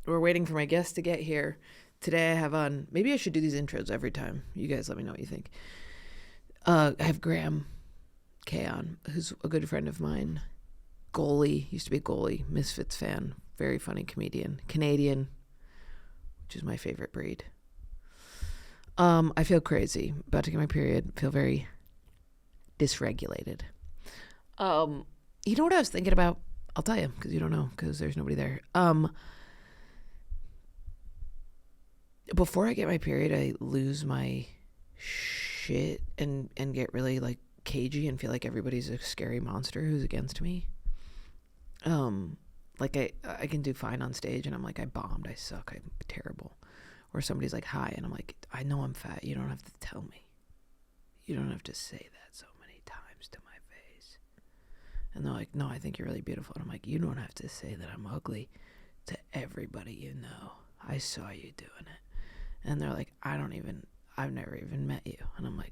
we're waiting for my guest to get here. Today I have on, maybe I should do these intros every time. You guys let me know what you think. I have Graham K on, who's a good friend of mine. Goalie, used to be a goalie, Misfits fan, very funny comedian. Canadian, which is my favorite breed. I feel crazy, about to get my period, feel very dysregulated. You know what I was thinking about? I'll tell you, because you don't know, because there's nobody there. Before I get my period, I lose my shit and get really like cagey and feel like everybody's a scary monster who's against me. Like I can do fine on stage and I'm like, I bombed, I suck, I'm terrible. Or somebody's like, hi, and I'm like, I know I'm fat, you don't have to tell me. You don't have to say that so many times to my face. And they're like, no, I think you're really beautiful. And I'm like, you don't have to say that I'm ugly to everybody you know. I saw you doing it. And they're like, I've never even met you. And I'm like,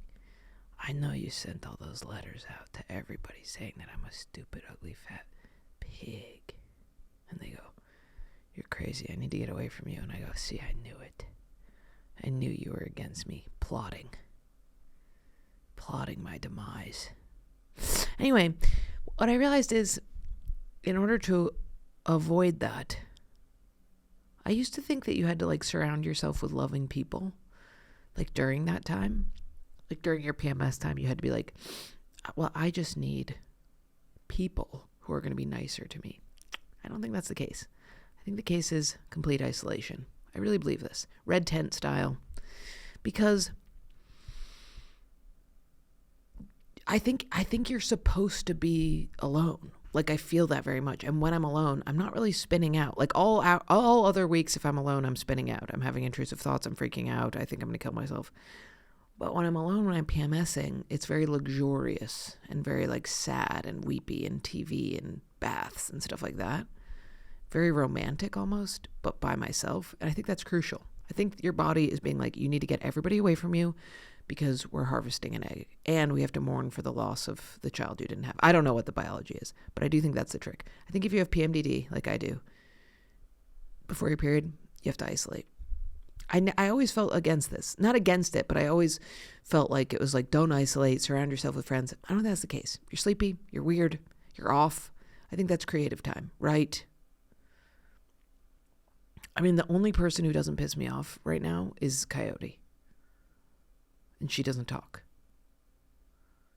I know you sent all those letters out to everybody saying that I'm a stupid, ugly, fat pig. And they go, you're crazy, I need to get away from you. And I go, see, I knew it. I knew you were against me, plotting my demise. Anyway, what I realized is, in order to avoid that, I used to think that you had to like surround yourself with loving people. Like during that time, like during your PMS time, you had to be like, well, I just need people who are going to be nicer to me. I don't think that's the case. I think the case is complete isolation. I really believe this. Red tent style. Because I think you're supposed to be alone. Like, I feel that very much. And when I'm alone, I'm not really spinning out. Like, all other weeks, if I'm alone, I'm spinning out. I'm having intrusive thoughts. I'm freaking out. I think I'm going to kill myself. But when I'm alone, when I'm PMSing, it's very luxurious and very, like, sad and weepy and TV and baths and stuff like that. Very romantic almost, but by myself. And I think that's crucial. I think your body is being like, you need to get everybody away from you because we're harvesting an egg. And we have to mourn for the loss of the child you didn't have. I don't know what the biology is, but I do think that's the trick. I think if you have PMDD, like I do, before your period, you have to isolate. I always felt against this. Not against it, but I always felt like it was like, don't isolate, surround yourself with friends. I don't think that's the case. You're sleepy, you're weird, you're off. I think that's creative time, right? I mean, the only person who doesn't piss me off right now is Coyote. And she doesn't talk.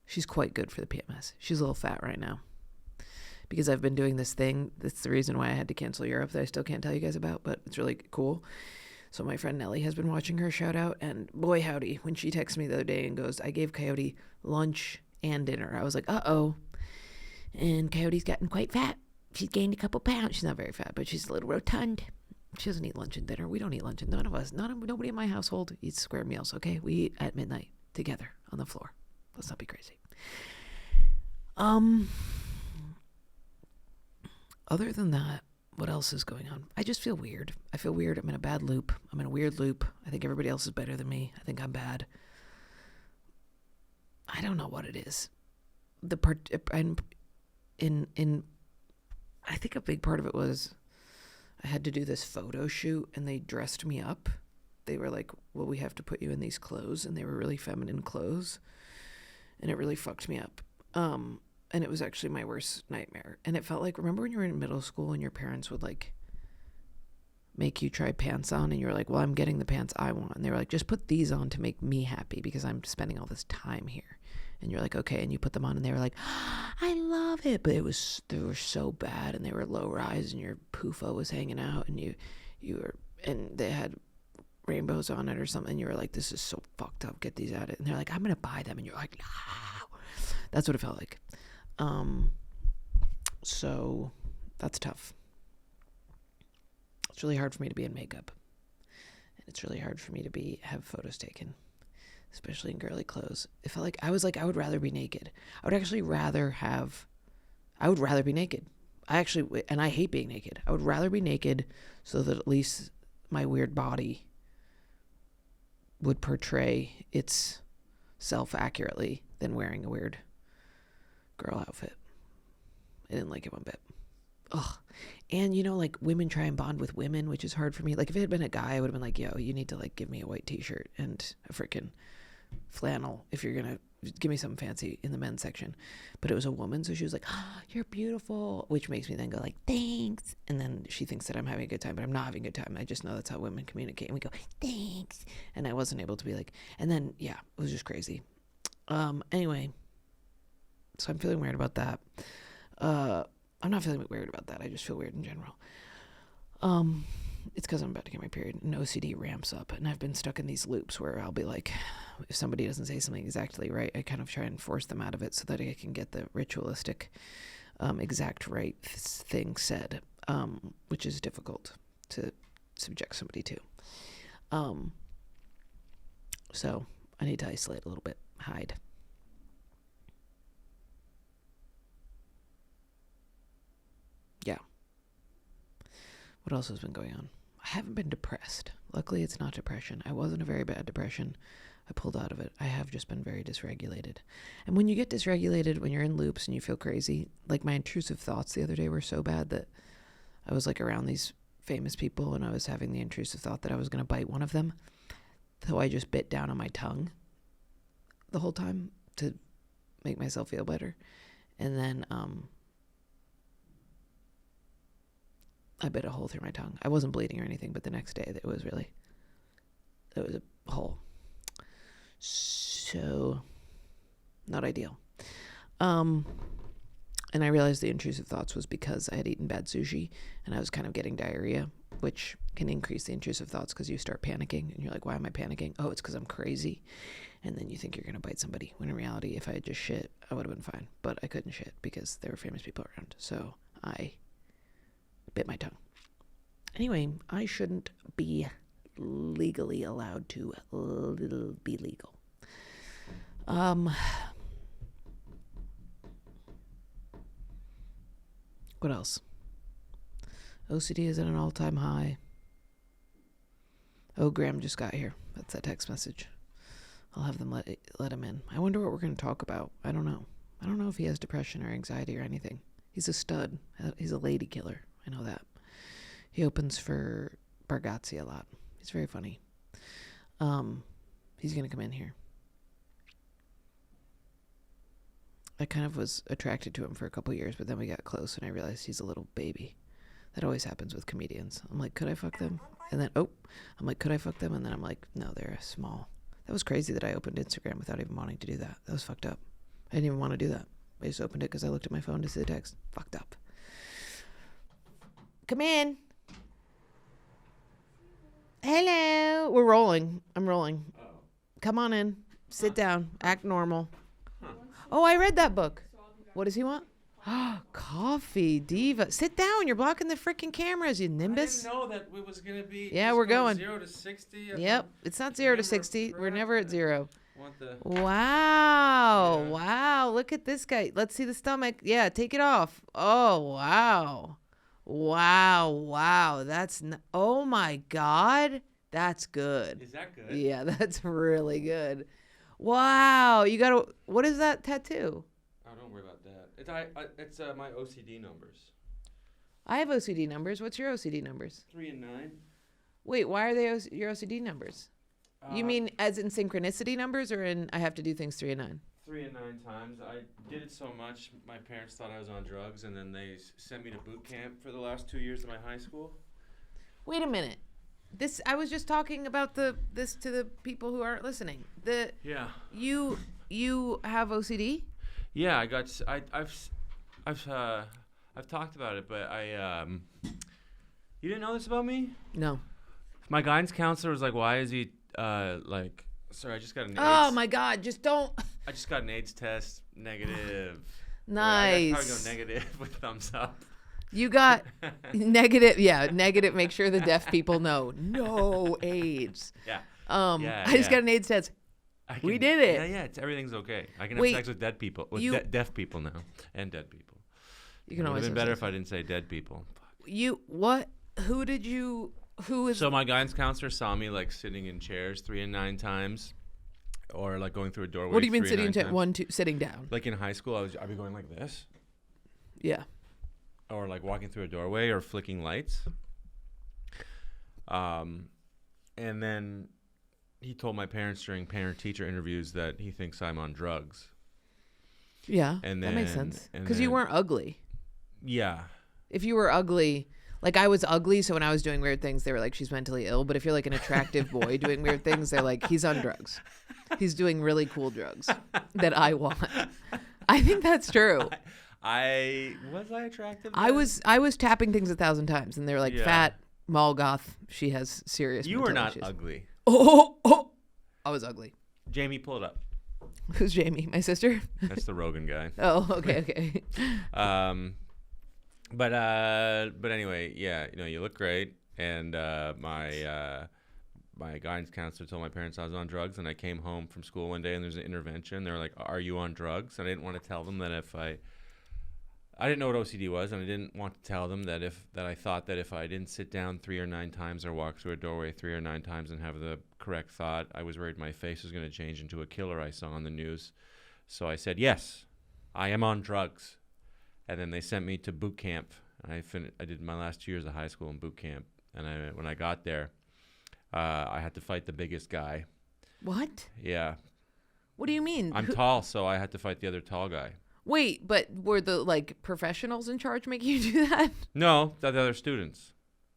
She's quite good for the PMS. She's a little fat right now. Because I've been doing this thing. That's the reason why I had to cancel Europe that I still can't tell you guys about, but it's really cool. So my friend Nellie has been watching her, shout out. And boy, howdy, when she texted me the other day and goes, I gave Coyote lunch and dinner. I was like, uh-oh. And Coyote's gotten quite fat. She's gained a couple pounds. She's not very fat, but she's a little rotund. She doesn't eat lunch and dinner. We don't eat lunch. None of us. Nobody in my household eats square meals, okay? We eat at midnight together on the floor. Let's not be crazy. Other than that, what else is going on? I just feel weird. I feel weird. I'm in a bad loop. I'm in a weird loop. I think everybody else is better than me. I think I'm bad. I don't know what it is. I think a big part of it was I had to do this photo shoot and they dressed me up. They were like, well, we have to put you in these clothes. And they were really feminine clothes. And it really fucked me up. And it was actually my worst nightmare. And it felt like, remember when you were in middle school and your parents would like make you try pants on and you're like, well, I'm getting the pants I want. And they were like, just put these on to make me happy because I'm spending all this time here. And you're like, okay. And you put them on and they were like, I love it. But they were so bad and they were low rise and your poofo was hanging out and and they had rainbows on it or something. And you were like, this is so fucked up. Get these out of it. And they're like, I'm going to buy them. And you're like, no. That's what it felt like. So that's tough. It's really hard for me to be in makeup. And it's really hard for me to have photos taken, especially in girly clothes. It felt like I would rather be naked. I would rather be naked. And I hate being naked. I would rather be naked so that at least my weird body would portray its self accurately than wearing a weird girl outfit. I didn't like it one bit. ugh. And, you know, like, women try and bond with women, which is hard for me. Like, if it had been a guy, I would have been like, yo, you need to, like, give me a white t-shirt and a freaking flannel if you're going to give me something fancy in the men's section. But it was a woman, so she was like, oh, you're beautiful, which makes me then go like, thanks. And then she thinks that I'm having a good time, but I'm not having a good time. I just know that's how women communicate. And we go, thanks. And I wasn't able to be like, and then, yeah, it was just crazy. Anyway, so I'm feeling weird about that. I'm not feeling weird about that. I just feel weird in general. It's because I'm about to get my period, and OCD ramps up, and I've been stuck in these loops where I'll be like, if somebody doesn't say something exactly right, I kind of try and force them out of it so that I can get the ritualistic, exact right thing said, which is difficult to subject somebody to. So I need to isolate a little bit, hide. Yeah. What else has been going on? I haven't been depressed. Luckily, it's not depression. I was in a very bad depression. I pulled out of it. I have just been very dysregulated. And when you get dysregulated, when you're in loops and you feel crazy, like my intrusive thoughts the other day were so bad that I was like around these famous people and I was having the intrusive thought that I was going to bite one of them. So I just bit down on my tongue the whole time to make myself feel better. And then, I bit a hole through my tongue. I wasn't bleeding or anything, but the next day it was a hole. So, not ideal. And I realized the intrusive thoughts was because I had eaten bad sushi and I was kind of getting diarrhea, which can increase the intrusive thoughts because you start panicking and you're like, why am I panicking? Oh, it's because I'm crazy. And then you think you're going to bite somebody, when in reality, if I had just shit, I would have been fine. But I couldn't shit because there were famous people around. So I bit my tongue. Anyway, I shouldn't be legally allowed to be legal. What else? OCD is at an all-time high. Oh, Graham just got here. That's that text message. I'll have them let him in. I wonder what we're going to talk about. I don't know. I don't know if he has depression or anxiety or anything. He's a stud. He's a lady killer. I know that. He opens for Bargatze a lot. He's very funny. He's going to come in here. I kind of was attracted to him for a couple years, but then we got close and I realized he's a little baby. That always happens with comedians. I'm like, could I fuck them? And then, I'm like, could I fuck them? And then I'm like, no, they're small. That was crazy that I opened Instagram without even wanting to do that. That was fucked up. I didn't even want to do that. I just opened it because I looked at my phone to see the text. Fucked up. Come in. Hello. We're rolling. I'm rolling. Oh. Come on in. Sit down. Act normal. Huh. Oh, I read that book. What does he want? Coffee diva. Sit down. You're blocking the freaking cameras, you nimbus. I didn't know that it was going to be. Yeah, we're going. 0 to 60. Yep. It's not 0 to 60. We're never at 0. Wow. Yeah. Wow. Look at this guy. Let's see the stomach. Yeah. Take it off. Oh, wow. Wow. Oh my God. That's good. Is that good? Yeah, that's really good. Wow. What is that tattoo? Oh, don't worry about that. It's my OCD numbers. I have OCD numbers. What's your OCD numbers? 3 and 9. Wait, why are they your OCD numbers? You mean as in synchronicity numbers or in I have to do things 3 and 9? 3 and 9 times. I did it so much, my parents thought I was on drugs, and then they sent me to boot camp for the last 2 years of my high school. Wait a minute. I was just talking about this to the people who aren't listening. Yeah. You have OCD? Yeah, I've talked about it, but you didn't know this about me? No. My guidance counselor was like, why is he sorry, I just got an AIDS. Oh my God, just don't. I just got an AIDS test, negative. Nice. I probably go negative with thumbs up. You got negative. Yeah, negative. Make sure the deaf people know. No AIDS. Yeah. I just got an AIDS test. We did it. Yeah. Everything's okay. I can have sex with dead people, deaf people now, and dead people. You can always. It would have been better if I didn't say dead people. What? Who did you? Who is? So my guidance counselor saw me like sitting in chairs 3 and 9 times, or like going through a doorway. What do you mean sitting in sitting down? Like in high school, I'd be going like this. Yeah. or like walking through a doorway or flicking lights. And then he told my parents during parent-teacher interviews that he thinks I'm on drugs. Yeah, And that makes then- sense. and Because you then- weren't ugly. Yeah. If you were ugly, like I was ugly, so when I was doing weird things, they were like, she's mentally ill. But if you're like an attractive boy doing weird things, they're like, he's on drugs. He's doing really cool drugs that I want. I think that's true. I attractive? I was tapping things 1,000 times, and they were like, Yeah. fat, mall goth. She has serious. You were mental not issues. ugly. Oh, I was ugly. Jamie, pull it up. Who's Jamie? My sister? That's the Rogan guy. Oh, okay. But anyway, yeah, you look great. And my guidance counselor told my parents I was on drugs, and I came home from school one day and there's an intervention. They were like, "Are you on drugs?" And I didn't want to tell them that I didn't know what OCD was, and I didn't want to tell them that I thought that if I didn't sit down 3 or 9 times or walk through a doorway 3 or 9 times and have the correct thought, I was worried my face was going to change into a killer I saw on the news. So I said, yes, I am on drugs. And then they sent me to boot camp. I did my last 2 years of high school in boot camp. And when I got there, I had to fight the biggest guy. What? Yeah. What do you mean? I'm tall, so I had to fight the other tall guy. Wait, but were the professionals in charge making you do that? No, the other students.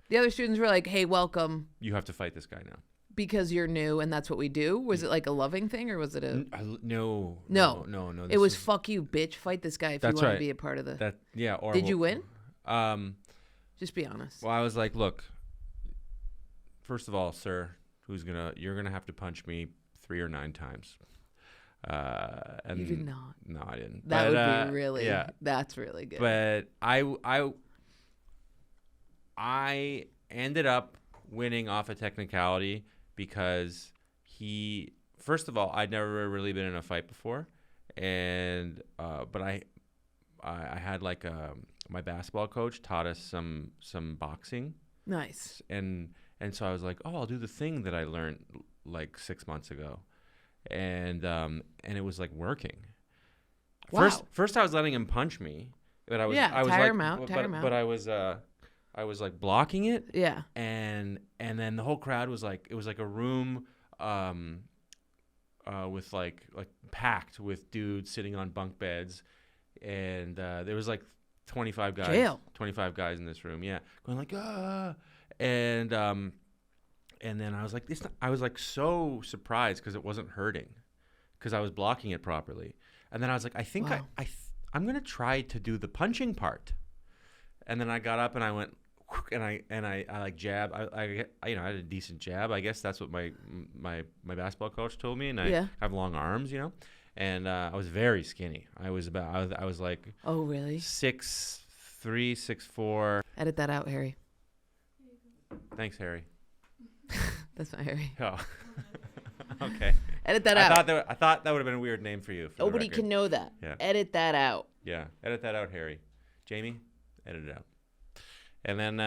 The other students were like, "Hey, welcome," You have to fight this guy now. because you're new and that's what we do. Was it like a loving thing, or was it a? No. No. This It was "fuck you, bitch, fight this guy if you That's want right. to be a part of the." that. Yeah. Or Did you win? Just Just be honest. Well, I was like, look. First of all, sir, you're gonna have to punch me 3 or 9 times. And You did not. No, I didn't. That But, would be really. Yeah. That's really good. But I ended up winning off a technicality because first of all, I'd never really been in a fight before, and but I had my basketball coach taught us some boxing, Nice. and so I was like, oh, I'll do the thing that I learned like 6 months ago, and it was like working. Wow. First I was letting him punch me, but I was tire him out. But I was like blocking it, Yeah. and then the whole crowd was like, it was like a room with like packed with dudes sitting on bunk beds, and there was like 25 guys. Jail. 25 guys in this room, yeah, going like and then I was like, I was like so surprised because it wasn't hurting, because I was blocking it properly. And then I was like, I think Wow. I'm gonna try to do the punching part. And then I got up and I went, and I like jab. I had a decent jab. I guess that's what my basketball coach told me. And I have long arms, And I was very skinny. I was like, Oh, really? 6'3", 6'4". Edit that out, Harry. Thanks, Harry. That's not Harry. Oh, okay. Edit that out. I thought that would have been a weird name for you. For the Nobody record. can know that. Yeah. Edit that out. Yeah, edit that out, Harry. Jamie, edit it out. And then,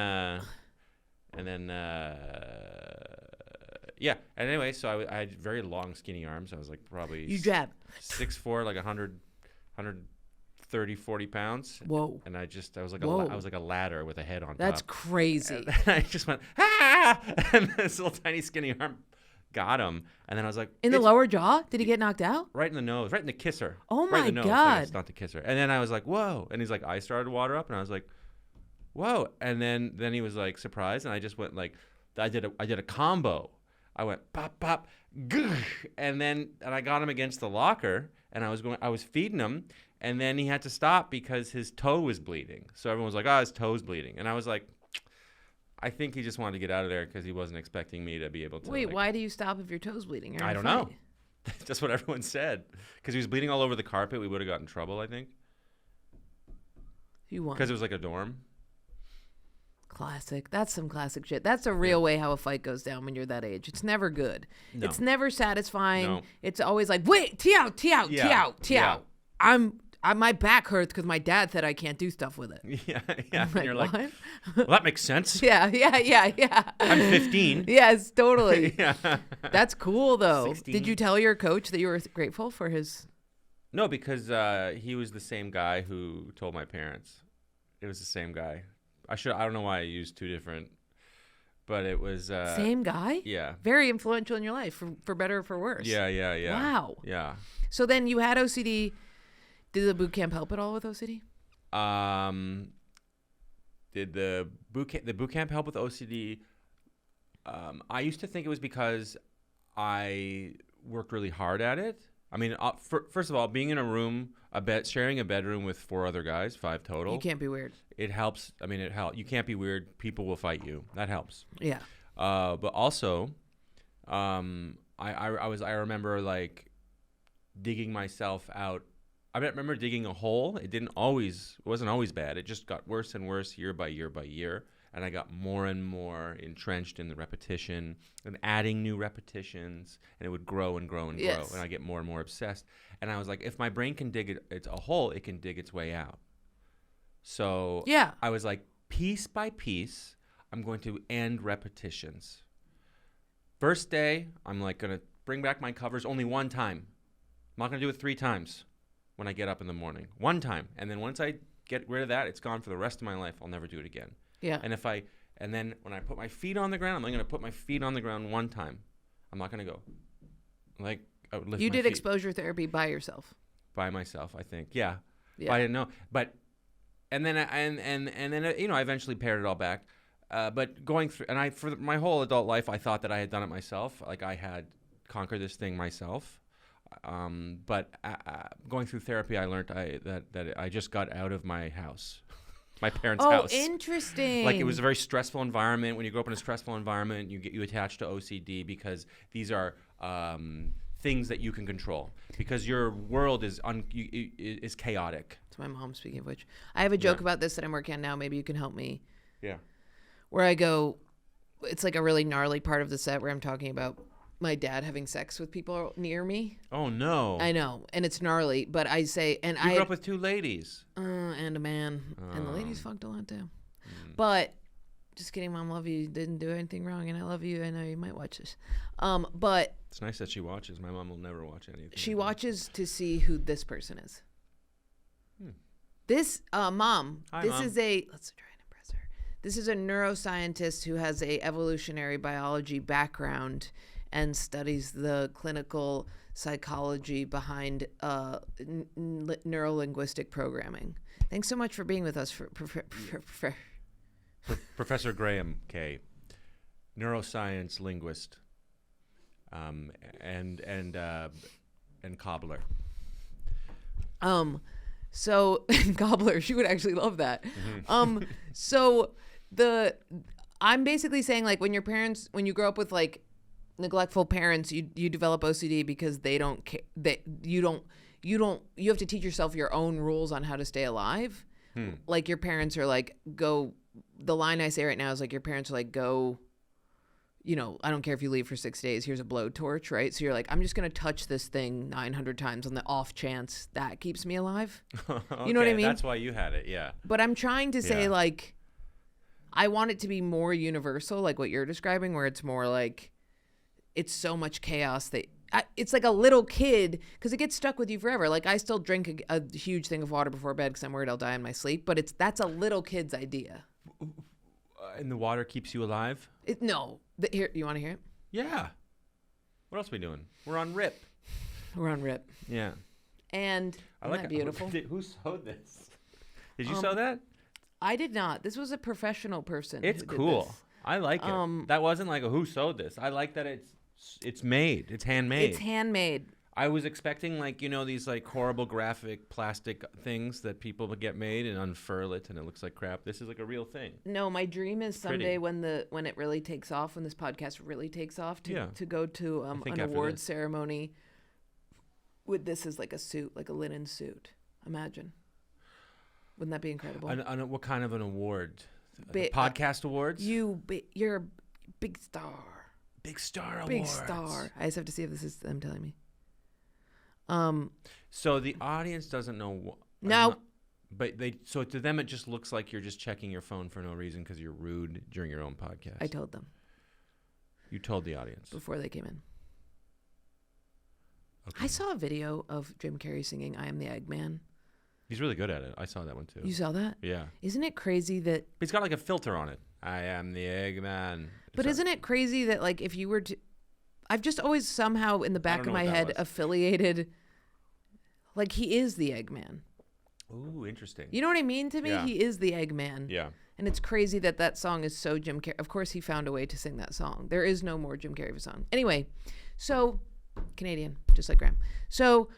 yeah. And anyway, so I had very long, skinny arms. I was like probably You jab. 6'4", like 130, 40 pounds. Whoa. And I was like Whoa. I was like a ladder with a head on That's top. crazy. And then I just went, ah! And this little tiny skinny arm got him. And then I was like, In the "It's lower jaw? Did he get knocked out? right in the nose, right in the kisser. Oh right my in the nose, I God. guess, not the kisser." And then I was like, whoa. And he's like, I started to water up, and I was like, whoa. And then he was like surprised, and I just went like, I did a combo. I went pop pop, gah, and I got him against the locker, and I was feeding him, and then he had to stop because his toe was bleeding. So everyone was like, oh, his toe's bleeding, and I was like, I think he just wanted to get out of there because he wasn't expecting me to be able to. Wait, why do you stop if your toe's bleeding? You're in I a don't fight. know. That's what everyone said. Because he was bleeding all over the carpet. We would have got in trouble, I think. You won. Because it was like a dorm. Classic. That's some classic shit. That's a real way how a fight goes down when you're that age. It's never good. No. It's never satisfying. No. It's always like, wait, tee out. Yeah. My back hurts because my dad said I can't do stuff with it. Yeah. And Like, you're like, what? well, that makes sense. Yeah. I'm 15. Yes, totally. Yeah. That's cool, though. 16. Did you tell your coach that you were grateful for his? No, because he was the same guy who told my parents. It was the same guy. I don't know why I used two different, but it was Same guy? Yeah. Very influential in your life, for better or for worse. Yeah. Wow. Yeah. So then you had OCD. Did the boot camp help at all with OCD? Did the boot camp help with OCD? I used to think it was because I worked really hard at it. I mean, first of all, being in a room, sharing a bedroom with 4 other guys, 5 total. You can't be weird. It helps. I mean, it helps. You can't be weird. People will fight you. That helps. Yeah. But also, I remember like digging myself out. I remember digging a hole. It wasn't always bad. It just got worse and worse year by year by year. And I got more and more entrenched in the repetition and adding new repetitions, and it would grow and grow and grow. Yes. And I get more and more obsessed. And I was like, if my brain can dig it's a hole, it can dig its way out. So Yeah. I was like, piece by piece, I'm going to end repetitions. First day, I'm like going to bring back my covers only one time. I'm not going to do it 3 times when I get up in the morning. One time. And then once I get rid of that, it's gone for the rest of my life. I'll never do it again. Yeah. And then when I put my feet on the ground, I'm only going to put my feet on the ground one time. I'm not going to go. Like, I would lift You my did feet exposure therapy by yourself. by myself, I think. Yeah. Yeah. But I didn't know. But and then I eventually pared it all back. But going through, and for my whole adult life, I thought that I had done it myself. Like I had conquered this thing myself. But going through therapy, I learned that I just got out of my house. My parents' house. Oh, interesting. Like it was a very stressful environment. When you grow up in a stressful environment, you attach to OCD because these are things that you can control. Because your world is chaotic. It's my mom, speaking of which. I have a joke about this that I'm working on now. Maybe you can help me. Yeah. Where I go, it's like a really gnarly part of the set where I'm talking about my dad having sex with people near me. Oh no. I know, and it's gnarly. But I say, and you grew up with 2 ladies. And a man, and the ladies fucked a lot too. But just kidding, Mom. Love you. You didn't do anything wrong, and I love you. I know you might watch this. But It's nice that she watches. My mom will never watch anything. she watches to see who this person is. This Mom. Hi, this Mom. is let's try and impress her. This is a neuroscientist who has a evolutionary biology background and studies the clinical psychology behind neurolinguistic programming. Thanks so much for being with us, Professor Graham K, neuroscience linguist, and cobbler. So cobbler, she would actually love that. So I'm basically saying, like, when you grow up with like neglectful parents, you develop OCD because they don't you have to teach yourself your own rules on how to stay alive. Like your parents are like, the line I say right now is like, your parents are like, go, I don't care if you leave for 6 days, here's a blowtorch, right? So you're like, I'm just going to touch this thing 900 times on the off chance that keeps me alive. Okay, You know what I mean? That's why you had it, yeah. But I'm trying to say, Yeah. like, I want it to be more universal, like what you're describing, where it's more like, it's so much chaos that it's like a little kid, because it gets stuck with you forever. Like, I still drink a huge thing of water before bed because I'm worried I'll die in my sleep, but that's a little kid's idea. And the water keeps you alive? Here, you want to hear it? Yeah. What else are we doing? We're on RIP. We're on RIP. Yeah. And isn't that beautiful? Who sewed this? Did you sew that? I did not. This was a professional person. It's who did cool. this. I like it. That wasn't like a who sewed this. I like that it's made. It's handmade. It's handmade. I was expecting these like horrible graphic plastic things that people would get made and unfurl it and it looks like crap. This is like a real thing. No, my dream is someday when it really takes off, when this podcast really takes off, to go to an awards ceremony with this as like a suit, like a linen suit. Imagine. Wouldn't that be incredible? What kind of an award? Podcast awards? You're a big star. Big Star Awards. Big star. I just have to see if this is them telling me. So the audience doesn't know. No. But so to them it just looks like you're just checking your phone for no reason because you're rude during your own podcast. I told them. You told the audience before they came in. Okay. I saw a video of Jim Carrey singing "I Am the Eggman," He's really good at it. I saw that one too. You saw that? Yeah. Isn't it crazy that? He's got like a filter on it. I am the Eggman. But isn't it crazy that like if you were to, I've just always somehow in the back of know my what that head was. affiliated, like he is the Eggman. Ooh, interesting. You know what I mean to me? Yeah. He is the Eggman. Yeah. And it's crazy that that song is so Jim Carrey. Of course, he found a way to sing that song. There is no more Jim Carrey of a song. Anyway, so Canadian, just like Graham. So,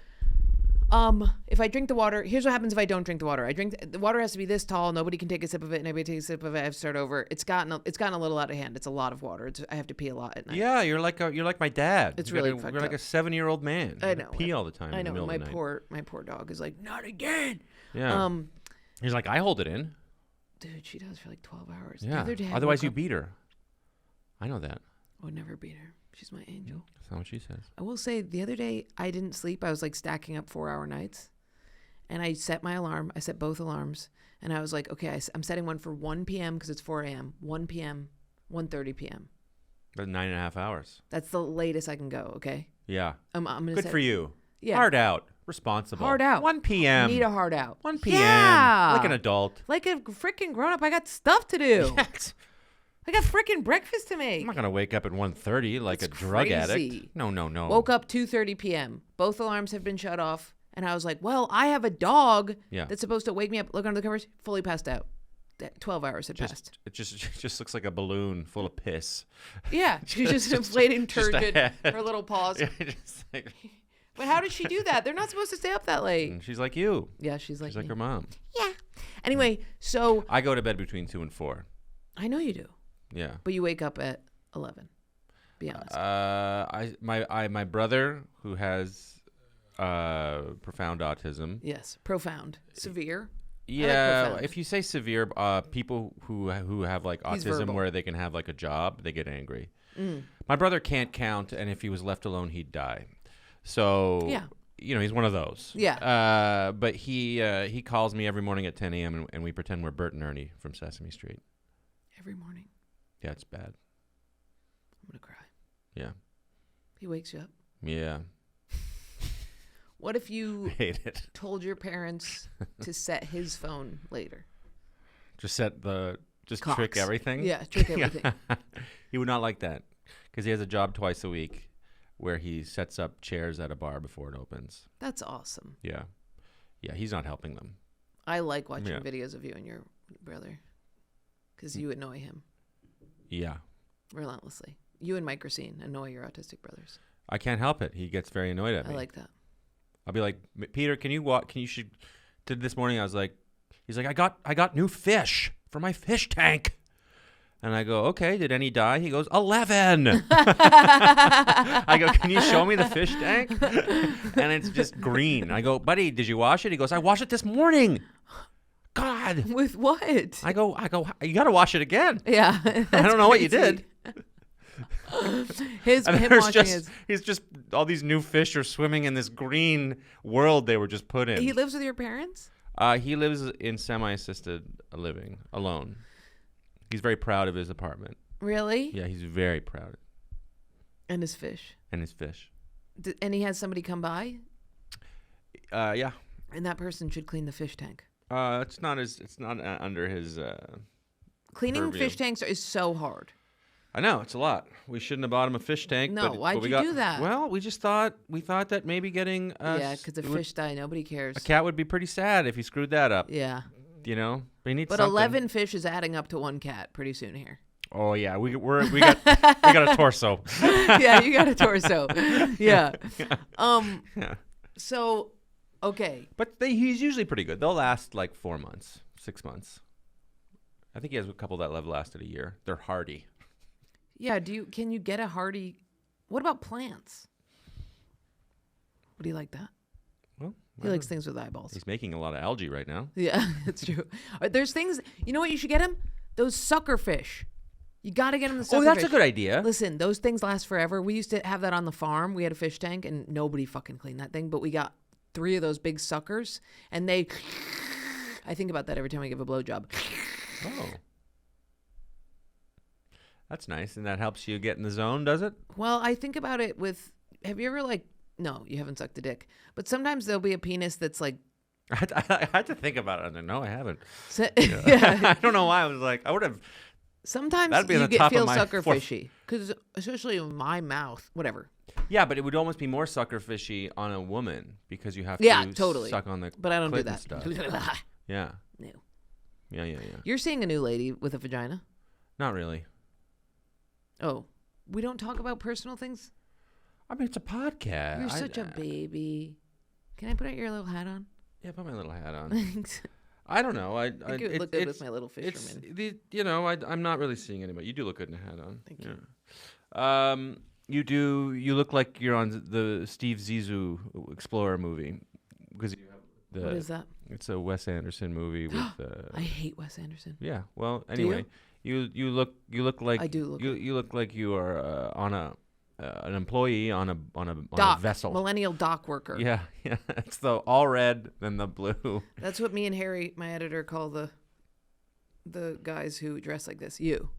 if I drink the water, here's what happens if I don't drink the water. The water has to be this tall. Nobody can take a sip of it. And everybody takes a sip of it. I have to start over. It's gotten a little out of hand. It's a lot of water. I have to pee a lot at night. Yeah, you're like my dad. It's really you're fucked like up. a 7-year-old man. I You know. Pee all the time. I in the know. middle of the night. My poor dog is like, not again. Yeah. He's like, I hold it in. Dude, she does for like 12 hours. The Yeah. other day I Otherwise, woke you up- beat her. I know that. I would never beat her. She's my angel. That's not what she says. I will say the other day I didn't sleep. I was like stacking up 4-hour nights. And I set my alarm. I set both alarms. And I was like, okay, I'm setting one for 1 p.m. because it's 4 a.m., 1 p.m., 1:30 p.m. But 9.5 hours. That's the latest I can go, okay? Yeah. I'm gonna Good set, for you. Yeah. Hard out. Responsible. Hard out. 1 p.m. Need a hard out. 1 p.m. Yeah. Like an adult. Like a freaking grown-up. I got stuff to do. Yes. I got freaking breakfast to make. I'm not going to wake up at 1:30 like That's a drug crazy. addict. No. Woke up 2:30 p.m. Both alarms have been shut off. And I was like, well, I have a dog Yeah. that's supposed to wake me up, look under the covers, fully passed out. 12 hours had passed. It just looks like a balloon full of piss. Yeah, she's just inflating just a turgid, head. her little paws. Yeah, just like, But how does she do that? They're not supposed to stay up that late. and she's like you. Yeah, she's like She's like me. her mom. Yeah. Anyway, so I go to bed between 2 and 4. I know you do, Yeah. but you wake up at 11. Be honest. My brother who has profound autism. Yes, profound, severe. Yeah, profound. if you say severe, people who have like He's autism verbal. where they can have like a job, they get angry. Mm. My brother can't count, and if he was left alone, he'd die. So Yeah. he's one of those. Yeah. But he calls me every morning at 10 a.m. and we pretend we're Bert and Ernie from Sesame Street. Every morning, Yeah, it's bad. I'm gonna cry. Yeah. He wakes you up. Yeah. What if you Hate it. told your parents to set his phone later? Just trick Cox. everything. Yeah, trick everything. He would not like that because he has a job twice a week where he sets up chairs at a bar before it opens. That's awesome. Yeah. Yeah, he's not helping them. I like watching Yeah. videos of you and your brother because you annoy him Yeah. relentlessly. You and Mike Racine annoy your autistic brothers. I can't help it. He gets very annoyed at I me. like that. I'll be like, Peter, can you walk? Did this morning? I was like, he's like, I got new fish for my fish tank. And I go, okay, did any die? He goes, 11. I go, can you show me the fish tank? And it's just green. I go, buddy, did you wash it? He goes, I washed it this morning. God. With what? I go, you got to wash it again. Yeah. I don't know what you did. Him And watching he's just all these new fish are swimming in this green world they were just put in. He lives with your parents? He lives in semi-assisted living alone. He's very proud of his apartment. Really? Yeah, he's very proud. And his fish. And his fish. And he has somebody come by? Yeah. And that person should clean the fish tank. It's not under his. Cleaning purview. fish tanks is so hard. I know it's a lot. We shouldn't have bought him a fish tank. No, but why'd we you do that? Well, we thought that maybe getting Yeah, because if fish die, nobody cares. a cat would be pretty sad if he screwed that up. Yeah. You know, but he needs But something. 11 fish is adding up to one cat pretty soon here. Oh yeah, we got a torso. Yeah, you got a torso. Yeah. Yeah. So, okay. But he's usually pretty good. They'll last like 4 months, 6 months. I think he has a couple that have lasted a year. They're hardy. Yeah, can you get a hardy? What about plants? Would he like that? Well, He likes things with eyeballs. he's making a lot of algae right now. Yeah, that's true. There's things. You know what you should get him? Those sucker fish. You got to get him the sucker Oh, that's fish. a good idea. Listen, those things last forever. We used to have that on the farm. We had a fish tank, and nobody fucking cleaned that thing. But we got 3 of those big suckers, and they. I think about that every time I give a blowjob. Oh. That's nice. And that helps you get in the zone, does it? Well, I think about it with. Have you ever no, you haven't sucked a dick, but sometimes there'll be a penis that's like I had to think about it. I was like, no, I haven't. So, Yeah. yeah. I don't know why. I was like, I would have. Sometimes That'd be on you the top of feel my sucker fourth- fishy because especially in my mouth, whatever. Yeah, but it would almost be more sucker fishy on a woman because you have Yeah, to totally. suck on the. But I don't do clit and that. Stuff. Yeah. No. Yeah. You're seeing a new lady with a vagina. Not really. Oh, we don't talk about personal things. I mean, it's a podcast. You're such a baby. Can I put your little hat on? Yeah, put my little hat on. Thanks. I don't know. I think it would look good with my little It's fisherman. I'm not really seeing anybody. You do look good in a hat on. Thank you. You do. You look like you're on the Steve Zissou Explorer movie because you have the. What is that? It's a Wes Anderson movie with. I hate Wes Anderson. Yeah. Well, Do anyway, you look like I do look. you look like you are on an employee on a Dock, vessel. millennial dock worker. Yeah. It's the all red then the blue. That's what me and Harry, my editor, call the guys who dress like this. You,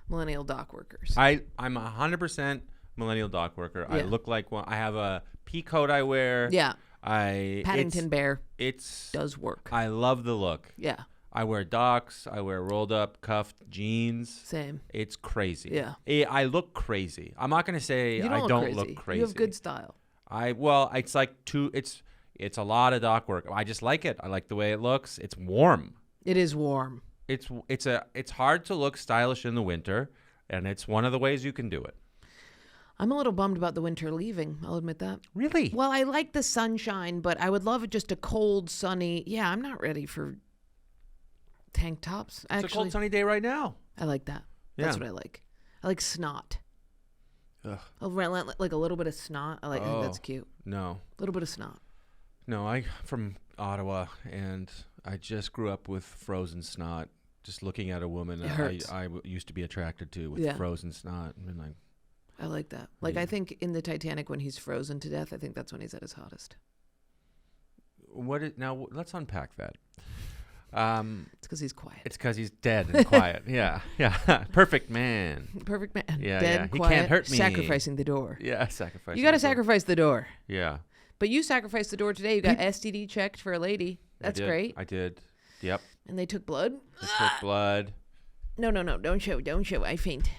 millennial dock workers. I'm 100% millennial dock worker. I Yeah. look like one. I have a pea coat I wear. Yeah, I Paddington Bear It's does work. I love the look. Yeah, I wear docks. I wear rolled up cuffed jeans. same. It's crazy. Yeah. I look crazy. I'm not gonna say You don't I look don't crazy. look crazy. You have good style. It's like it's a lot of dock work. I just like it. I like the way it looks. It's warm. It is warm. It's hard to look stylish in the winter, and it's one of the ways you can do it. I'm a little bummed about the winter leaving. I'll admit that. Really? Well, I like the sunshine, but I would love just a cold, sunny. Yeah, I'm not ready for tank tops. It's a cold sunny day right now. I like that. That's Yeah. what I like. I like snot. Ugh. Like a little bit of snot. I like that's Oh. cute. No. A little bit of snot. No, I'm from Ottawa, and I just grew up with frozen snot. Just looking at a woman It hurts. I used to be attracted to with Yeah. frozen snot. And like, I like that. Like Yeah. I think in the Titanic when he's frozen to death, I think that's when he's at his hottest. now let's unpack that. It's because he's quiet. It's because he's dead and quiet. Yeah. Perfect man. Perfect man. Yeah, Dead, yeah. He quiet, can't hurt me. sacrificing the door. Yeah, sacrifice. You got to sacrifice the door. Yeah. But you sacrificed the door today. You got STD checked for a lady. That's great. I did. Yep. And they took blood? I took blood. No. Don't show. I faint.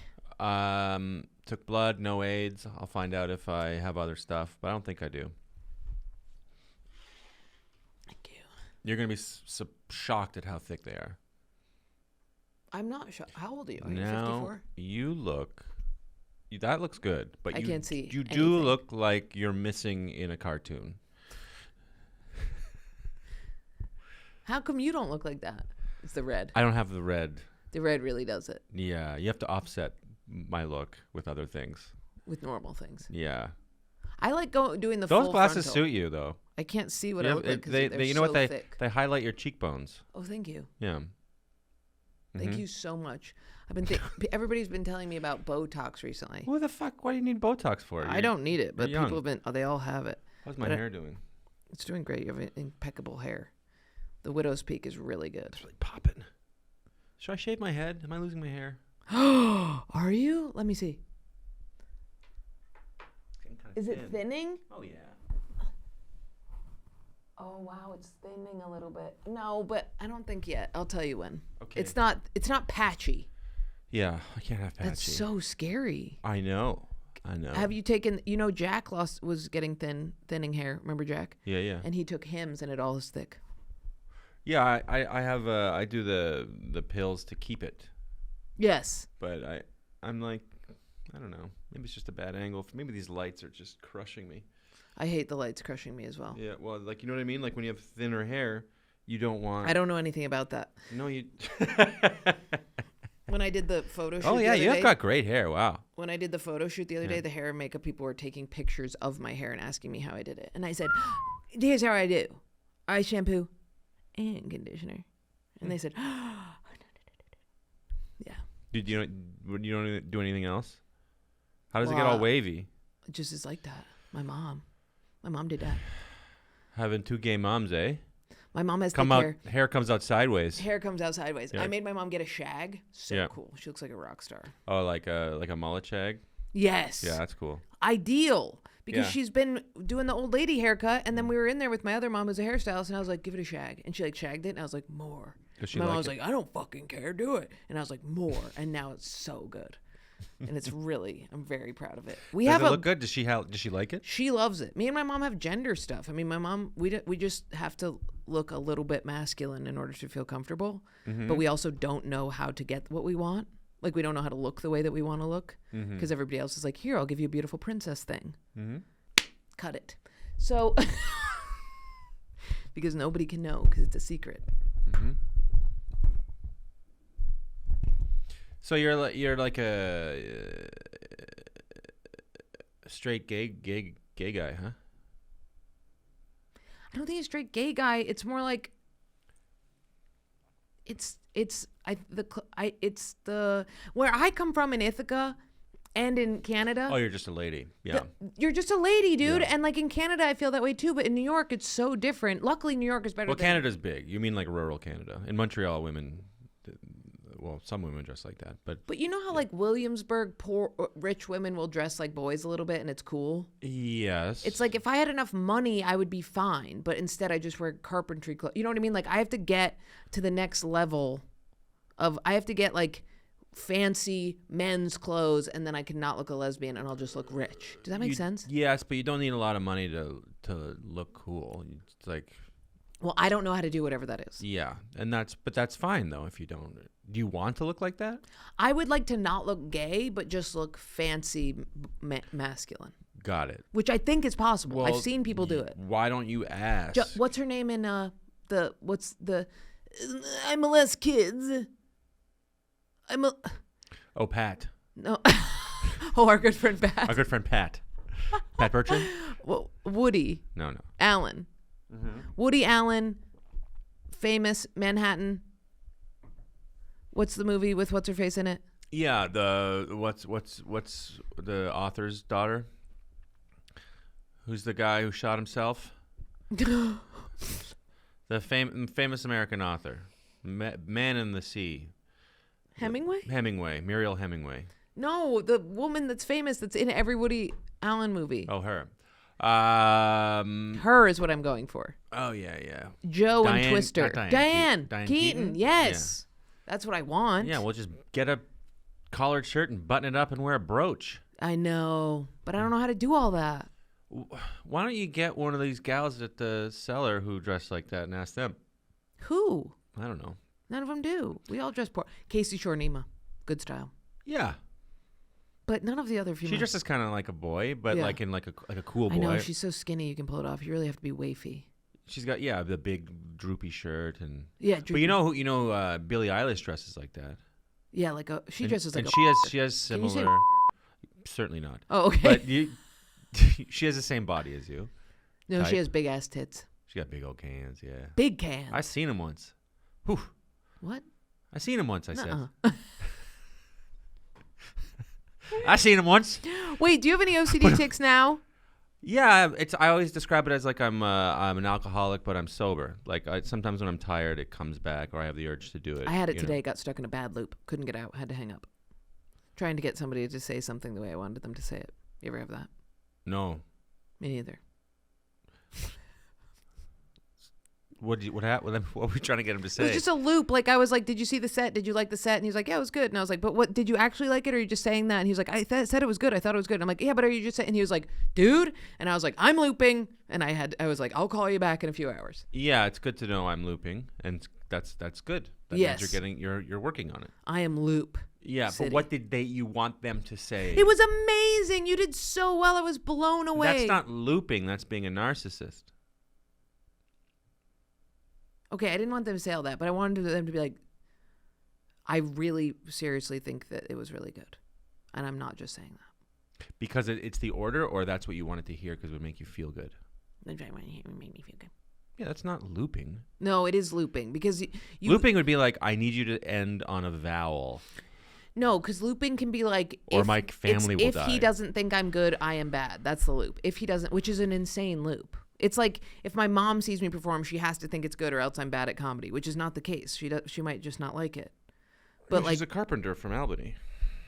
Took blood, no AIDS. I'll find out if I have other stuff, but I don't think I do. Thank you. You're going to be shocked at how thick they are. I'm not sure. How old are you? Are you Now 54? you look. That looks good, but I can't see You do anything. look like you're missing in a cartoon. How come you don't look like that? It's the red. I don't have the red. The red really does it Yeah, you have to offset my look with other things. with normal things. Yeah, I like doing the those full glasses frontal. suit you though. I can't see what You I have- look like 'cause they, they're you know so what they thick. they highlight your cheekbones. Oh, thank you. Yeah. Thank Mhm. you so much. I've been everybody's been telling me about Botox recently. Who the fuck? Why do you need Botox for? I don't need it, but you're young. people have been. Oh, they all have it. How's my but I- hair doing? It's doing great. You have impeccable hair. The widow's peak is really good. It's really popping. Should I shave my head? Am I losing my hair? Are you? Let me see. Is it thinning? Oh yeah. Oh wow, it's thinning a little bit. No, but I don't think yet. I'll tell you when. Okay. It's not patchy. Yeah, I can't have patchy. That's so scary. I know. Have you taken? Jack was getting thinning hair. Remember Jack? Yeah. And he took Hims, and it all is thick. Yeah, I have I do the pills to keep it, Yes. but I'm like, I don't know. Maybe it's just a bad angle. Maybe these lights are just crushing me. I hate the lights crushing me as well. Yeah, well, like you know what I mean. Like when you have thinner hair, you don't want. I don't know anything about that. No, you. When I did the photo shoot Oh yeah, the you other have day, got great hair. Wow. when I did the photo shoot the other day, the hair and makeup people were taking pictures of my hair and asking me how I did it. And I said, here's how I do. I shampoo and conditioner. And they said, yeah. Did you don't do anything else? How does it get Well, all wavy? It just is like that. My mom did that. Having two gay moms, eh? My mom has Come thick out, hair. hair comes out sideways. Hair comes out sideways. Yeah. I made my mom get a shag. So Yeah. cool. She looks like a rock star. Oh, like a mullet shag. Yes. Yeah, that's cool. Ideal. Because Yeah. she's been doing the old lady haircut, and then we were in there with my other mom who's a hairstylist, and I was like, give it a shag. And she like shagged it, and I was like, more. Does she My mom like was it? like, I don't fucking care, do it. And I was like, more. And now it's so good. And it's really, I'm very proud of it. We Does have it a look good? Does she like it? She loves it. Me and my mom have gender stuff. I mean, my mom, we just have to look a little bit masculine in order to feel comfortable. Mm-hmm. But we also don't know how to get what we want. Like, we don't know how to look the way that we want to look. Because everybody else is like, here, I'll give you a beautiful princess thing. Mm-hmm. Cut it. So, because nobody can know because it's a secret. Mm-hmm. So you're like a straight gay guy, huh? I don't think a straight gay guy. It's more like it's where I come from in Ithaca and in Canada. Oh, you're just a lady. Yeah. You're just a lady, dude. Yeah. And like in Canada, I feel that way too. But in New York, it's so different. Luckily, New York is better. Well, than Canada's big. You mean like rural Canada? In Montreal, women. Well, some women dress like that, but you know how like Williamsburg, poor rich women will dress like boys a little bit, and it's cool. yes, It's like if I had enough money, I would be fine. But instead, I just wear carpentry clothes. You know what I mean? Like I have to get to the next level of I have to get like fancy men's clothes, and then I cannot look a lesbian, and I'll just look rich. Does that make sense? Yes, but you don't need a lot of money to look cool. It's like, Well, I don't know how to do whatever that is. yeah, and that's fine though if you don't. Do you want to look like that? I would like to not look gay, but just look fancy, masculine. Got it. Which I think is possible. Well, I've seen people do it. Why don't you ask? What's her name in I'm a less kids. Oh, Pat. No. Oh, our good friend Pat. Our good friend Pat. Pat Bertram? Well, Woody No. Allen. Mm-hmm. Woody Allen, famous Manhattan. What's the movie with what's her face in it? Yeah, what's the author's daughter? Who's the guy who shot himself? The famous American author, Man in the Sea. Hemingway? Muriel Hemingway. No, the woman that's famous that's in every Woody Allen movie. Oh, her. Her is what I'm going for. Oh, yeah. Joe Diane- and Twister. not Diane Diane Keaton? Yes. That's what I want. Yeah, we'll just get a collared shirt and button it up and wear a brooch. I know, but I don't know how to do all that. Why don't you get one of these gals at the cellar who dress like that and ask them? Who? I don't know. None of them do. We all dress poor. Casey Shore-Nima. Good style. Yeah. But none of the other females. She dresses kind of like a boy, but Yeah. like in like a cool boy. I know, she's so skinny you can pull it off. You really have to be wafy. She's got the big droopy shirt and Yeah, But you know Billie Eilish dresses like that. Yeah, she dresses like and a she has Can you say similar. Certainly not. Oh, okay. But she has the same body as you. No, type. she has big ass tits. She got big old cans. Yeah. Big cans. I seen him once. Whew. What? I seen him once. I said. Nuh-uh. I seen him once. Wait, do you have any OCD tics now? Yeah, I always describe it as like I'm an alcoholic, but I'm sober. Like sometimes when I'm tired, it comes back, or I have the urge to do it. I had it today. Got stuck in a bad loop. Couldn't get out. Had to hang up. Trying to get somebody to say something the way I wanted them to say it. You ever have that? No. Me neither. What were we trying to get him to say? It was just a loop. Like I was like, "Did you see the set? Did you like the set?" And he was like, "Yeah, it was good." And I was like, "But what? Did you actually like it, or are you just saying that?" And he was like, "I said it was good. I thought it was good." And I'm like, "Yeah, but are you just saying?" And he was like, "Dude," and I was like, "I'm looping." And I was like, "I'll call you back in a few hours." Yeah, it's good to know I'm looping, and that's good. That Yes. means you're working on it. I am loop. Yeah, City. but what did you want them to say? It was amazing. You did so well. I was blown away. That's not looping. That's being a narcissist. Okay, I didn't want them to say all that, but I wanted them to be like, I really seriously think that it was really good. And I'm not just saying that. Because it's the order, or that's what you wanted to hear because it would make you feel good? It made me feel good. Yeah, that's not looping. No, it is looping because you Looping would be like, I need you to end on a vowel. No, because looping can be like, Or my family will die. If he doesn't think I'm good, I am bad. That's the loop. If he doesn't, which is an insane loop. It's like if my mom sees me perform, she has to think it's good, or else I'm bad at comedy, which is not the case. She might just not like it. But She's a carpenter from Albany.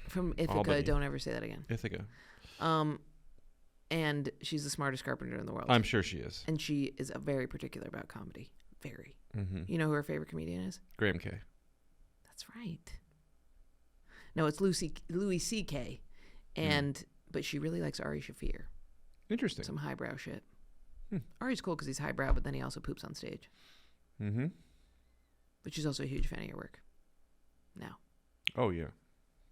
From Ithaca. Albany. Don't ever say that again. Ithaca. And she's the smartest carpenter in the world. I'm sure she is. And she is very particular about comedy. Very. Mm-hmm. You know who her favorite comedian is? Graham K. That's right. No, it's Louis C.K. But she really likes Ari Shaffir. Interesting. Some highbrow shit. Ari's cool because he's highbrow, but then he also poops on stage. Mm-hmm. But she's also a huge fan of your work. Now. Oh, yeah.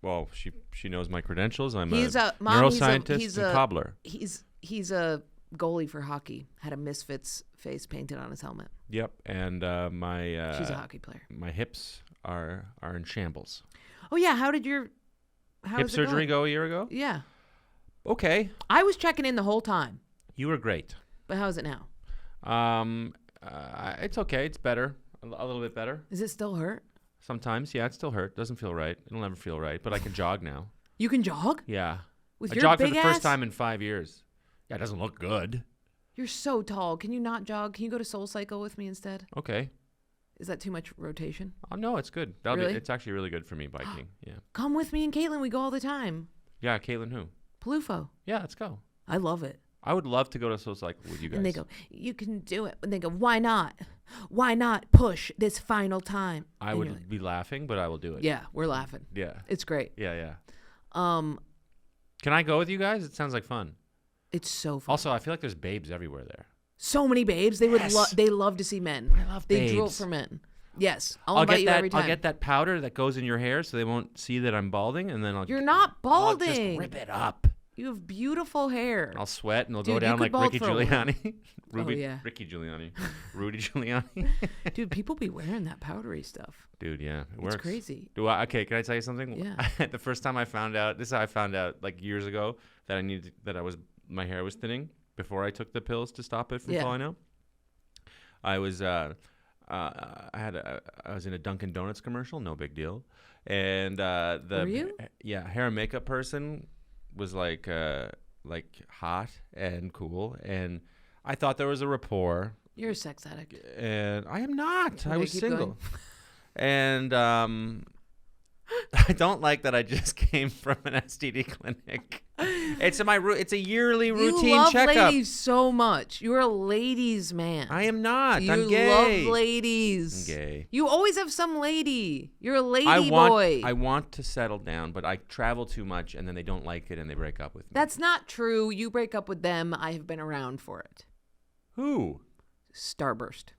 Well, she knows my credentials. I'm He's a Mom, neuroscientist he's and cobbler. He's a goalie for hockey. Had a Misfits face painted on his helmet. Yep. And my She's a hockey player. my hips are in shambles. Oh yeah, how did your hip surgery go a year ago? Yeah. Okay. I was checking in the whole time. You were great. But how is it now? It's okay. It's better. A little bit better. Does it still hurt? Sometimes, yeah, it still hurt. Doesn't feel right. It'll never feel right. But I can jog now. You can jog? Yeah. With I your jogged big for the ass? first time in 5 years. Yeah, it doesn't look good. You're so tall. Can you not jog? Can you go to Soul Cycle with me instead? Okay. Is that too much rotation? Oh no, it's good. Really? It's actually really good for me biking. Yeah. Come with me and Caitlin. We go all the time. Yeah, Caitlin who? Palufo. Yeah, let's go. I love it. I would love to go to Soul Cycle with you guys. And they go, you can do it. And they go, why not? Why not push this final time? I And would you're like, be laughing, but I will do it. yeah, we're laughing. Yeah. It's great. Yeah. Um, Can I go with you guys? It sounds like fun. It's so fun. Also, I feel like there's babes everywhere there. So many babes. They would Yes. they love to see men. I love They drool babes. for men. Yes. I'll invite you every time. I'll get that powder that goes in your hair so they won't see that I'm balding, and then You're not balding. I'll just rip it up. You have beautiful hair. I'll sweat and it'll Dude, go you down could like bald Ricky for a while. Giuliani. Yeah. Ricky Giuliani. Rudy Giuliani. Dude, people be wearing that powdery stuff. Dude, yeah, it works. It's crazy. Okay, can I tell you something? Yeah. The first time I found out, this is how I found out like years ago that my hair was thinning before I took the pills to stop it from falling out. I was I was in a Dunkin' Donuts commercial, no big deal. And Were you? Hair and makeup person was like hot and cool, and I thought there was a rapport. You're a sex addict. And I am not. Okay, I was keep single. going. And I don't like that I just came from an STD clinic. It's a yearly routine You love checkup. ladies so much. You're a ladies man. I am not. You I'm gay. love ladies. I'm gay. You always have some lady. You're a lady boy. I want to settle down, but I travel too much, and then they don't like it, and they break up with me. That's not true. You break up with them. I have been around for it. Who? Starburst.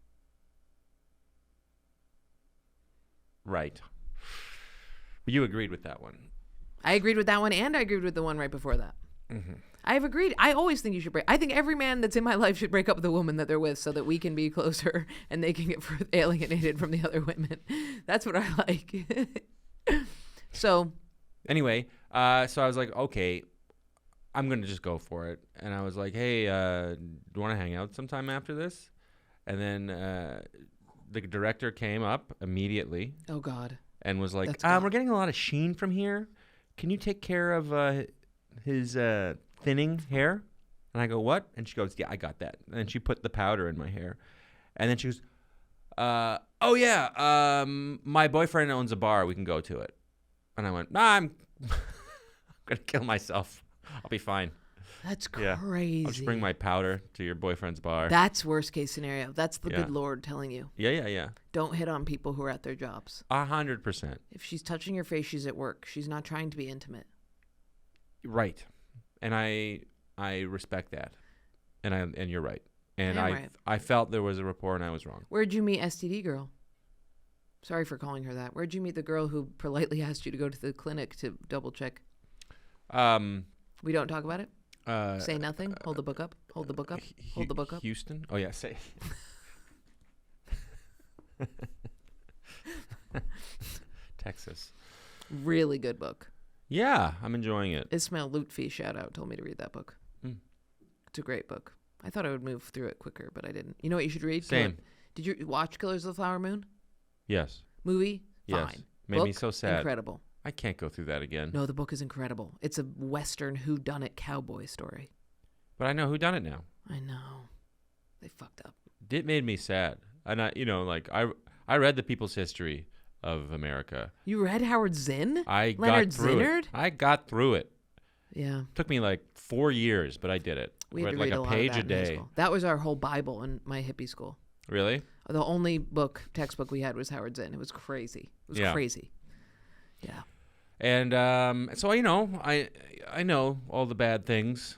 Right. But you agreed with that one. I agreed with that one, and I agreed with the one right before that. Mm-hmm. I've agreed. I always think you should break. I think every man that's in my life should break up with the woman that they're with so that we can be closer and they can get alienated from the other women. That's what I like. So. Anyway, so I was like, okay, I'm going to just go for it. And I was like, hey, do you want to hang out sometime after this? And then the director came up immediately. Oh, God. And was like, we're getting a lot of sheen from here. Can you take care of his thinning hair? And I go, what? And she goes, yeah, I got that. And she put the powder in my hair. And then she goes, oh, yeah, my boyfriend owns a bar. We can go to it. And I went, nah, I'm going to kill myself. I'll be fine. That's Yeah. crazy. I'll just bring my powder to your boyfriend's bar. That's worst case scenario. That's the Yeah. good Lord telling you. Yeah. Don't hit on people who are at their jobs. 100%. If she's touching your face, she's at work. She's not trying to be intimate. Right. And I respect that. And you're right. And I am right. I felt there was a rapport and I was wrong. Where'd you meet STD girl? Sorry for calling her that. Where'd you meet the girl who politely asked you to go to the clinic to double check? We don't talk about it? Say nothing? Hold the book up? Hold the book up? Hold the book up? Houston? Oh, yeah, say. Texas. Really good book. Yeah, I'm enjoying it. Ismail Lutfi, shout out, told me to read that book. Mm. It's a great book. I thought I would move through it quicker, but I didn't. You know what you should read? Same. Did you watch Killers of the Flower Moon? Yes. Movie? Yes. Fine. Made book? me so sad. Incredible. I can't go through that again. No, the book is incredible. It's a Western whodunit cowboy story. But I know who done it now. I know. They fucked up. It made me sad. And I read the People's History of America. You read Howard Zinn? I Leonard got through Zinnard? it. I got through it. Yeah. Took me like 4 years, but I did it. We had read to like read a lot page of that a in high day. school. That was our whole Bible in my hippie school. Really? The only textbook we had was Howard Zinn. It was crazy. It was crazy. Yeah. And so I know all the bad things,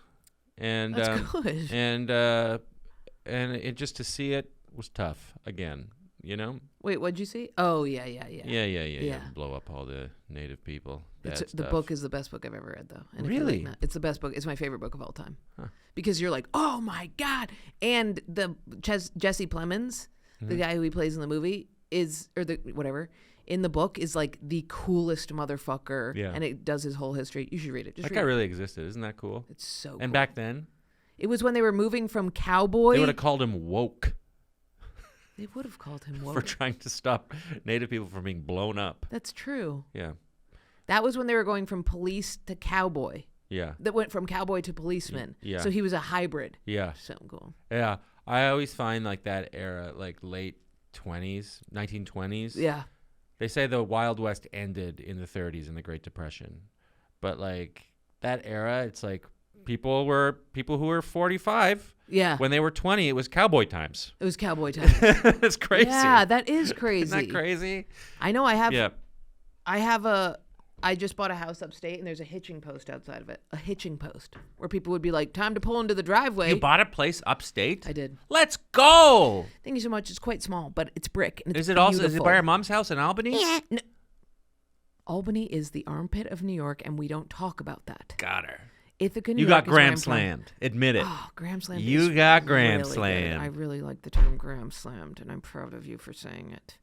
and That's good. and it just to see it was tough again. Wait, what'd you see? Oh, yeah. Yeah. Blow up all the native people. The book is the best book I've ever read, though. And Really? It's the best book. It's my favorite book of all time. Huh. Because you're like, oh my God. And the Jesse Plemons, the guy who he plays in the movie, in the book is like the coolest motherfucker. Yeah. And it does his whole history. You should read it. That guy really existed. Isn't that cool? It's so cool. And back then, It was when they were moving from cowboy. they would have called him woke They would have called him woke. for trying to stop native people from being blown up. That's true. Yeah. That was when they were going from police to cowboy. Yeah. That went from cowboy to policeman. Yeah. So he was a hybrid. Yeah. So cool. Yeah. I always find like that era, like late 1920s. Yeah. They say the Wild West ended in the 30s in the Great Depression. But like that era, it's like people who were 45. Yeah. When they were 20, it was cowboy times. It was cowboy time. It's crazy. Yeah, that is crazy. Isn't that crazy? I know. Yeah. I just bought a house upstate, and there's a hitching post outside of it. A hitching post where people would be like, "Time to pull into the driveway." You bought a place upstate? I did. Let's go. Thank you so much. It's quite small, but it's brick. And it's Is it also? Is it beautiful. by our mom's house in Albany? Yeah. No. Albany is the armpit of New York, and we don't talk about that. Got her. Ithaca, New You York got is where I'm Gram from. Slammed. Admit it. Oh, Gram Slammed. You is got Gram really good. Slammed. I really like the term Gram Slammed, and I'm proud of you for saying it.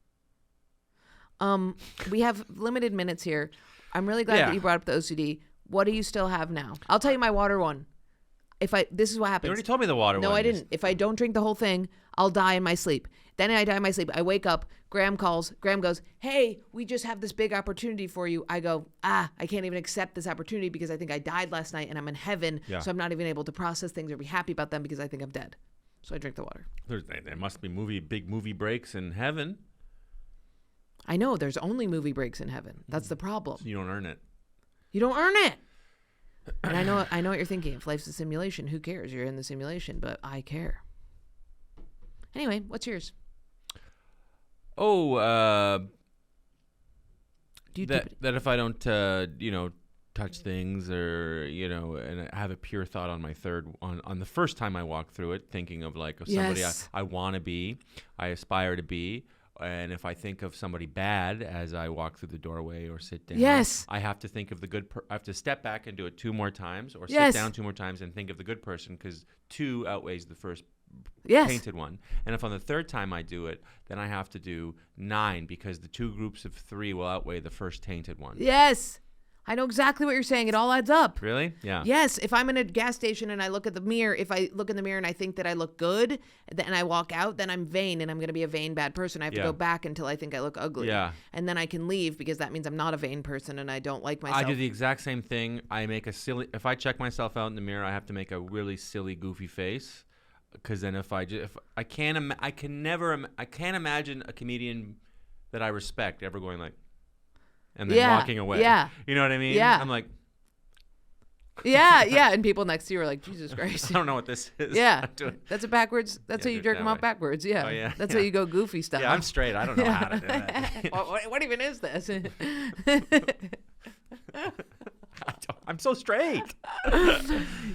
We have limited minutes here. I'm really glad that you brought up the OCD. What do you still have now? I'll tell you my water one. This is what happens. You already told me the water No, one. I didn't. If I don't drink the whole thing, I'll die in my sleep. Then I die in my sleep. I wake up. Graham calls. Graham goes, "Hey, we just have this big opportunity for you." I go, I can't even accept this opportunity because I think I died last night and I'm in heaven. Yeah. So I'm not even able to process things or be happy about them because I think I'm dead. So I drink the water. There must be big movie breaks in heaven. I know there's only movie breaks in heaven. That's the problem. You don't earn it. You don't earn it. And I know what you're thinking. If life's a simulation, who cares? You're in the simulation, but I care. Anyway, what's yours? Oh, Do you that if I don't, touch things or, and I have a pure thought on my on the first time I walk through it, thinking of like of somebody Yes. I want to be, I aspire to be. And if I think of somebody bad as I walk through the doorway or sit down, Yes. I have to think of the good. I have to step back and do it 2 more times, or Yes. sit down 2 more times and think of the good person, because 2 outweighs the first Yes. painted one. And if on the 3rd time I do it, then I have to do 9, because the 2 groups of 3 will outweigh the first tainted one. Yes. I know exactly what you're saying. It all adds up. Really? Yeah. Yes. If I'm in a gas station and I look at the mirror, if I look in the mirror and I think that I look good and I walk out, then I'm vain and I'm going to be a vain bad person. I have to go back until I think I look ugly. Yeah. And then I can leave because that means I'm not a vain person and I don't like myself. I do the exact same thing. I make if I check myself out in the mirror, I have to make a really silly, goofy face, because then if I can't imagine a comedian that I respect ever going like, and then walking away. Yeah. You know what I mean? Yeah. I'm like, Yeah. And people next to you are like, Jesus Christ. I don't know what this is. Yeah. I'm doing- That's a backwards. That's how do you it jerk that them off way. backwards. Yeah. Oh, yeah. That's Yeah. how you go goofy style. Yeah, I'm straight. I don't know how to do that. what even is this? I'm so straight.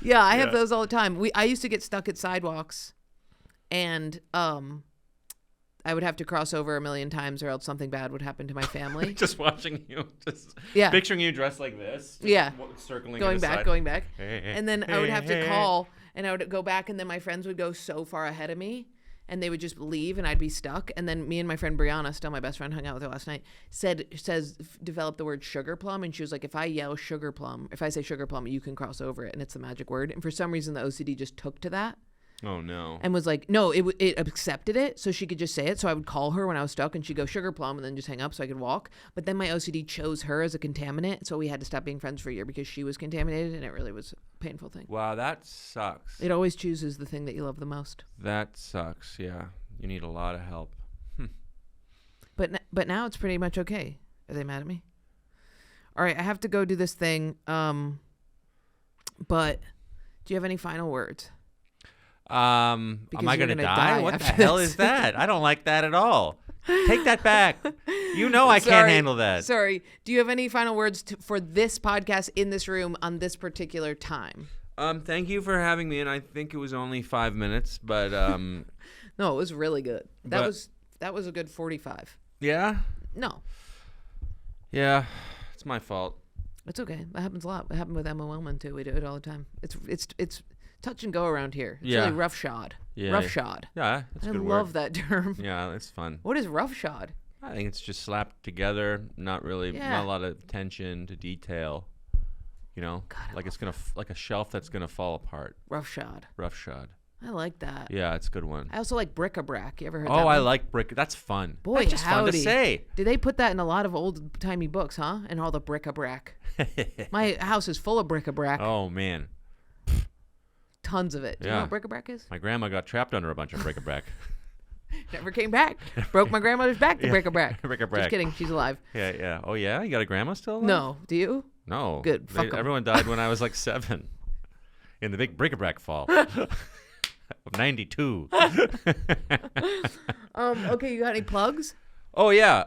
Yeah, I have Yeah. those all the time. I used to get stuck at sidewalks, and I would have to cross over a million times, or else something bad would happen to my family. Just watching you, Yeah. picturing you dressed like this. Yeah. Circling going to the back, side. going back, Hey, and then I would have to hey, call, and I would go back, and then my friends would go so far ahead of me, and they would just leave, and I'd be stuck. And then me and my friend Brianna, still my best friend, hung out with her last night, developed the word sugar plum, and she was like, if I yell sugar plum, if I say sugar plum, you can cross over it, and it's the magic word. And for some reason, the OCD just took to that. Oh no. And was like, no, it accepted it, so she could just say it. So I would call her when I was stuck, and she'd go sugar plum, and then just hang up so I could walk. But then my OCD chose her as a contaminant, so we had to stop being friends for a year because she was contaminated, and it really was a painful thing. Wow, that sucks. It always chooses the thing that you love the most. That sucks. Yeah, you need a lot of help. But now it's pretty much okay. Are they mad at me? All right, I have to go do this thing. But do you have any final words? Am I you're gonna gonna die? die What the after hell this. is that? I don't like that at all. Take that back. You know I can't handle that. Sorry. Do you have any final words for this podcast in this room on this particular time? Thank you for having me, and I think it was only 5 minutes, but No, it was really good. That But- was a good 45. yeah, No, yeah, it's my fault. it's okay. That happens a lot. It happened with Emma Wellman too. We do it all the time. It's touch and go around here. It's Yeah. really roughshod. Yeah. Roughshod. Yeah, that's a I good love word. that term. Yeah, it's fun. What is roughshod? I think it's just slapped together, not really, Yeah. not a lot of attention to detail. You know, God, I like it's gonna, like a shelf that's gonna fall apart. Roughshod. Roughshod. I like that. Yeah, it's a good one. I also like bric-a-brac. You ever heard that Oh, I one? like brick. That's fun. Boy, that's just fun to howdy. say. Do they put that in a lot of old-timey books, huh? And all the bric-a-brac. My house is full of bric-a-brac. Oh man, Tons of it. Do you know Yeah. what bric-a-brac is? my grandma got trapped under a bunch of bric-a-brac. Never came back. Broke my grandmother's back to Yeah. bric-a-brac. Bric-a-brac. Just kidding. She's alive. Yeah, yeah. Oh yeah, you got a grandma still alive? No. Do you? No. Good. Fuck 'em. Everyone died when I was like 7 in the big bric-a-brac fall of 92. Okay, you got any plugs? Oh yeah.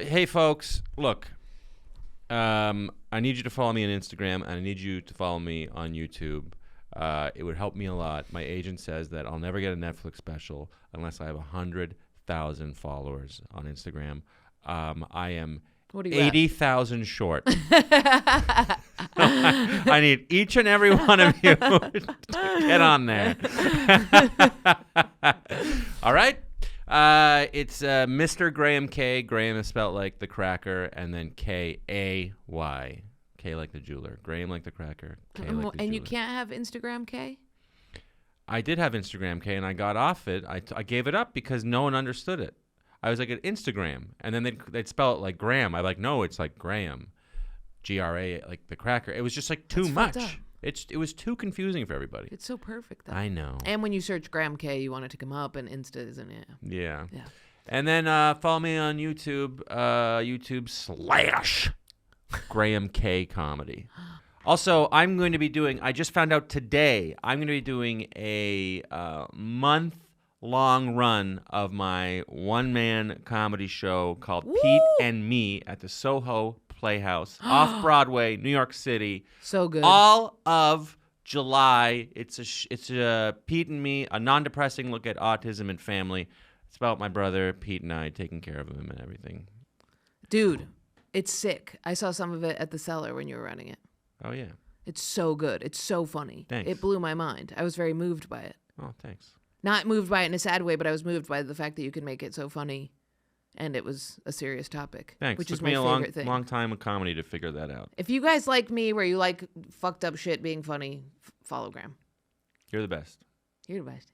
Hey folks, look. I need you to follow me on Instagram, and I need you to follow me on YouTube. It would help me a lot. My agent says that I'll never get a Netflix special unless I have 100,000 followers on Instagram. I am What are you at? 80,000 short. I need each and every one of you to get on there. All right. It's Mr. Graham K. Graham is spelled like the cracker, and then K-A-Y. K like the jeweler. Graham like the cracker. K like the jeweler. And you can't have Instagram K? I did have Instagram K, and I got off it. I gave it up because no one understood it. I was like at Instagram, and then they'd spell it like Graham. I'm like, no, it's like Graham, G-R-A, like the cracker. It was just like too That's fucked much. up. It was too confusing for everybody. It's so perfect, though. I know. And when you search Graham K, you want it to come up, and Insta isn't it? Yeah. Yeah. And then follow me on YouTube, YouTube/ Graham K Comedy. Also, I'm going to be doing, I just found out today, I'm going to be doing a month-long run of my one-man comedy show called Pete and Me at the Soho Playhouse, off-Broadway, New York City. So good. All of July. It's a Pete and Me, a non-depressing look at autism and family. It's about my brother, Pete, and I taking care of him and everything. Dude, it's sick. I saw some of it at the Cellar when you were running it. Oh, yeah. It's so good. It's so funny. Thanks. It blew my mind. I was very moved by it. Oh, thanks. Not moved by it in a sad way, but I was moved by the fact that you could make it so funny, and it was a serious topic. Thanks. Which Took is my me a favorite thing. long time of comedy to figure that out. If you guys like me, where you like fucked up shit being funny, follow Graham. You're the best. You're the best.